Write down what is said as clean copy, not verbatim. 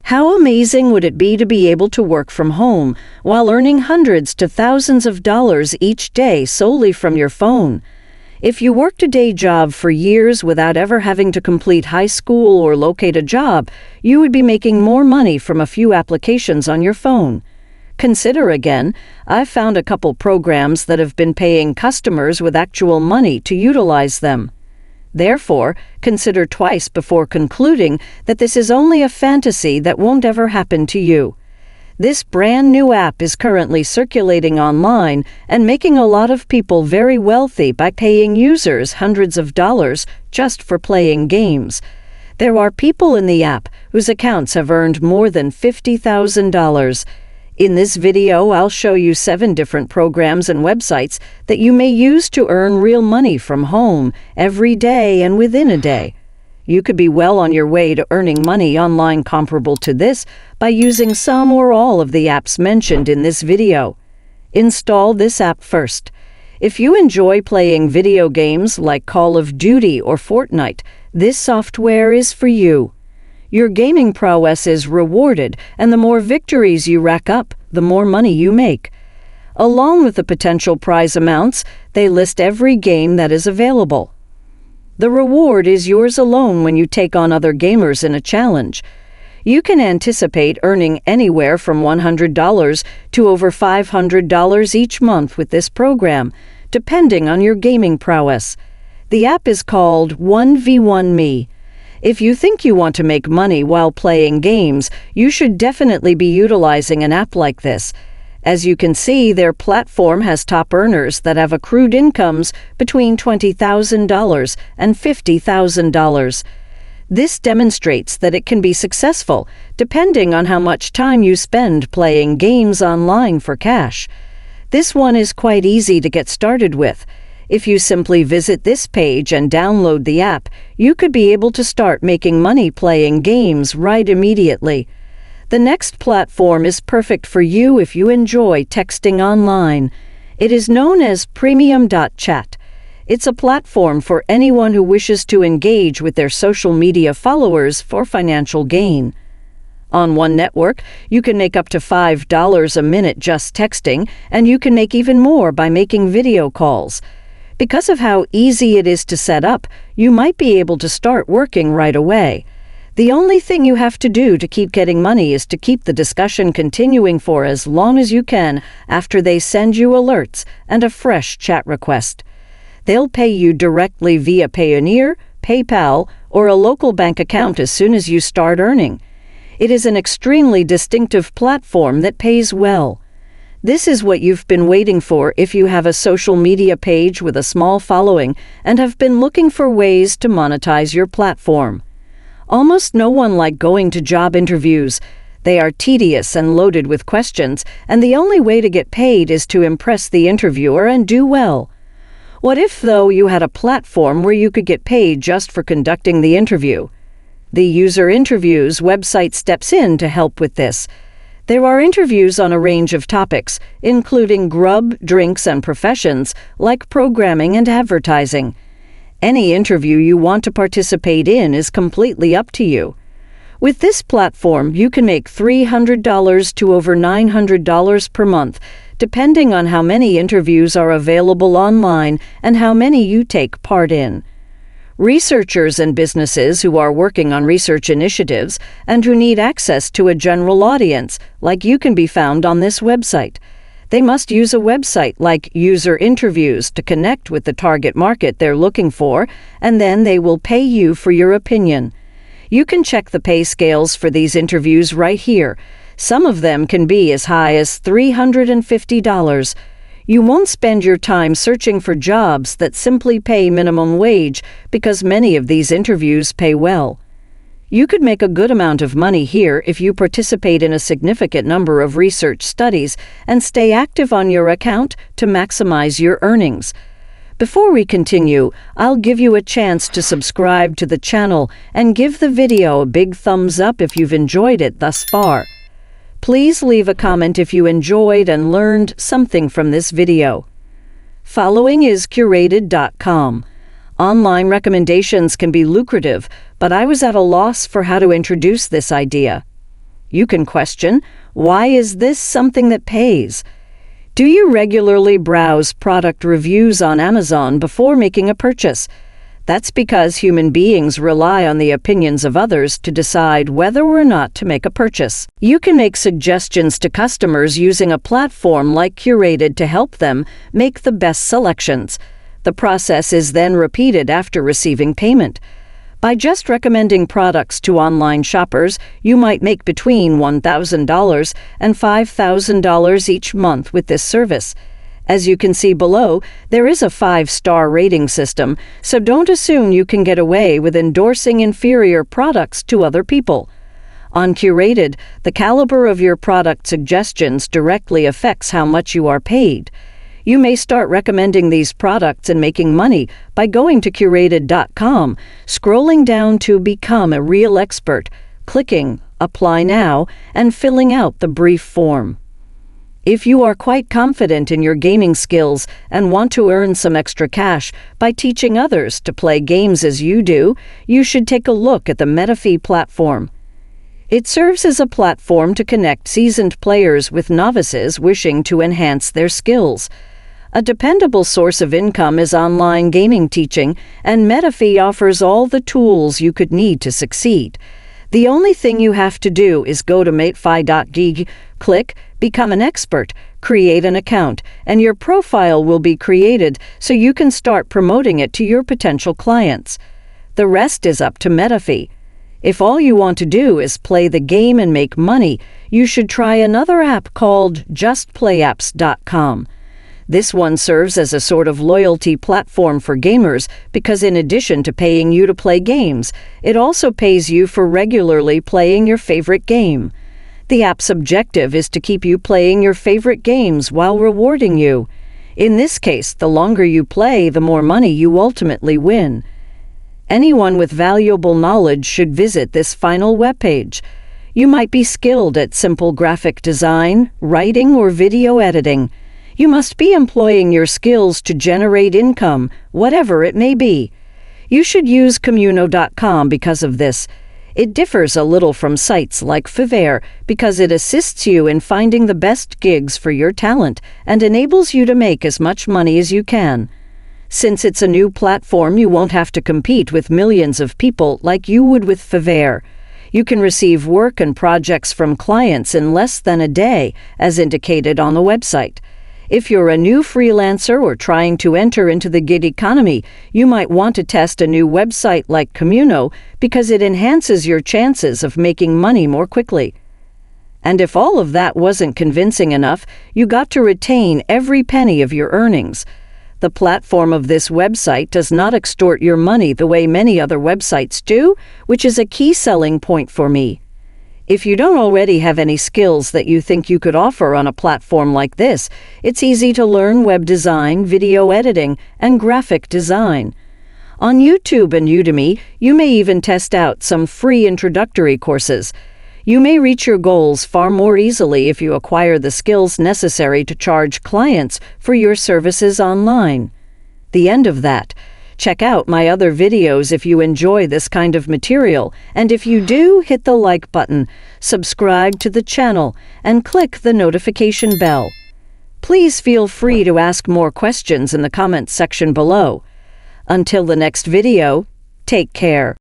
How amazing would it be to be able to work from home while earning hundreds to thousands of dollars each day solely from your phone? If you worked a day job for years without ever having to complete high school or locate a job, you would be making more money from a few applications on your phone. Consider again, I've found a couple programs that have been paying customers with actual money to utilize them. Therefore, consider twice before concluding that this is only a fantasy that won't ever happen to you. This brand new app is currently circulating online and making a lot of people very wealthy by paying users hundreds of dollars just for playing games. There are people in the app whose accounts have earned more than $50,000. In this video, I'll show you 7 different programs and websites that you may use to earn real money from home every day and within a day. You could be well on your way to earning money online comparable to this by using some or all of the apps mentioned in this video. Install this app first. If you enjoy playing video games like Call of Duty or Fortnite, this software is for you. Your gaming prowess is rewarded, and the more victories you rack up, the more money you make. Along with the potential prize amounts, they list every game that is available. The reward is yours alone when you take on other gamers in a challenge. You can anticipate earning anywhere from $100 to over $500 each month with this program, depending on your gaming prowess. The app is called 1v1me. If you think you want to make money while playing games, you should definitely be utilizing an app like this. As you can see, their platform has top earners that have accrued incomes between $20,000 and $50,000. This demonstrates that it can be successful, depending on how much time you spend playing games online for cash. This one is quite easy to get started with. If you simply visit this page and download the app, you could be able to start making money playing games right immediately. The next platform is perfect for you if you enjoy texting online. It is known as Premium.chat. It's a platform for anyone who wishes to engage with their social media followers for financial gain. On one network, you can make up to $5 a minute just texting, and you can make even more by making video calls. Because of how easy it is to set up, you might be able to start working right away. The only thing you have to do to keep getting money is to keep the discussion continuing for as long as you can after they send you alerts and a fresh chat request. They'll pay you directly via Payoneer, PayPal, or a local bank account as soon as you start earning. It is an extremely distinctive platform that pays well. This is what you've been waiting for if you have a social media page with a small following and have been looking for ways to monetize your platform. Almost no one likes going to job interviews. They are tedious and loaded with questions, and the only way to get paid is to impress the interviewer and do well. What if, though, you had a platform where you could get paid just for conducting the interview? The User Interviews website steps in to help with this. There are interviews on a range of topics, including grub, drinks, and professions like programming and advertising. Any interview you want to participate in is completely up to you. With this platform, you can make $300 to over $900 per month, depending on how many interviews are available online and how many you take part in. Researchers and businesses who are working on research initiatives and who need access to a general audience, like you, can be found on this website. They must use a website like User Interviews to connect with the target market they're looking for, and then they will pay you for your opinion. You can check the pay scales for these interviews right here. Some of them can be as high as $350. You won't spend your time searching for jobs that simply pay minimum wage because many of these interviews pay well. You could make a good amount of money here if you participate in a significant number of research studies and stay active on your account to maximize your earnings. Before we continue, I'll give you a chance to subscribe to the channel and give the video a big thumbs up if you've enjoyed it thus far. Please leave a comment if you enjoyed and learned something from this video. Following is Curated.com. Online recommendations can be lucrative, but I was at a loss for how to introduce this idea. You can question, why is this something that pays? Do you regularly browse product reviews on Amazon before making a purchase? That's because human beings rely on the opinions of others to decide whether or not to make a purchase. You can make suggestions to customers using a platform like Curated to help them make the best selections. The process is then repeated after receiving payment. By just recommending products to online shoppers, you might make between $1,000 and $5,000 each month with this service. As you can see below, there is a 5-star rating system, so don't assume you can get away with endorsing inferior products to other people. On Curated, the caliber of your product suggestions directly affects how much you are paid. You may start recommending these products and making money by going to Curated.com, scrolling down to Become a Real Expert, clicking Apply Now, and filling out the brief form. If you are quite confident in your gaming skills and want to earn some extra cash by teaching others to play games as you do, you should take a look at the Monetizing platform. It serves as a platform to connect seasoned players with novices wishing to enhance their skills. A dependable source of income is online gaming teaching, and Monetizing offers all the tools you could need to succeed. The only thing you have to do is go to monetizing.gg, click Become an Expert, create an account, and your profile will be created so you can start promoting it to your potential clients. The rest is up to Monetizing. If all you want to do is play the game and make money, you should try another app called justplayapps.com. This one serves as a sort of loyalty platform for gamers because in addition to paying you to play games, it also pays you for regularly playing your favorite game. The app's objective is to keep you playing your favorite games while rewarding you. In this case, the longer you play, the more money you ultimately win. Anyone with valuable knowledge should visit this final webpage. You might be skilled at simple graphic design, writing, or video editing. You must be employing your skills to generate income, whatever it may be. You should use Communo.com because of this. It differs a little from sites like Fiverr because it assists you in finding the best gigs for your talent and enables you to make as much money as you can. Since it's a new platform, you won't have to compete with millions of people like you would with Fiverr. You can receive work and projects from clients in less than a day, as indicated on the website. If you're a new freelancer or trying to enter into the gig economy, you might want to test a new website like Communo because it enhances your chances of making money more quickly. And if all of that wasn't convincing enough, you got to retain every penny of your earnings. The platform of this website does not extort your money the way many other websites do, which is a key selling point for me. If you don't already have any skills that you think you could offer on a platform like this, it's easy to learn web design, video editing, and graphic design. On YouTube and Udemy, you may even test out some free introductory courses. You may reach your goals far more easily if you acquire the skills necessary to charge clients for your services online. The end of that. Check out my other videos if you enjoy this kind of material, and if you do, hit the like button, subscribe to the channel, and click the notification bell. Please feel free to ask more questions in the comments section below. Until the next video, take care.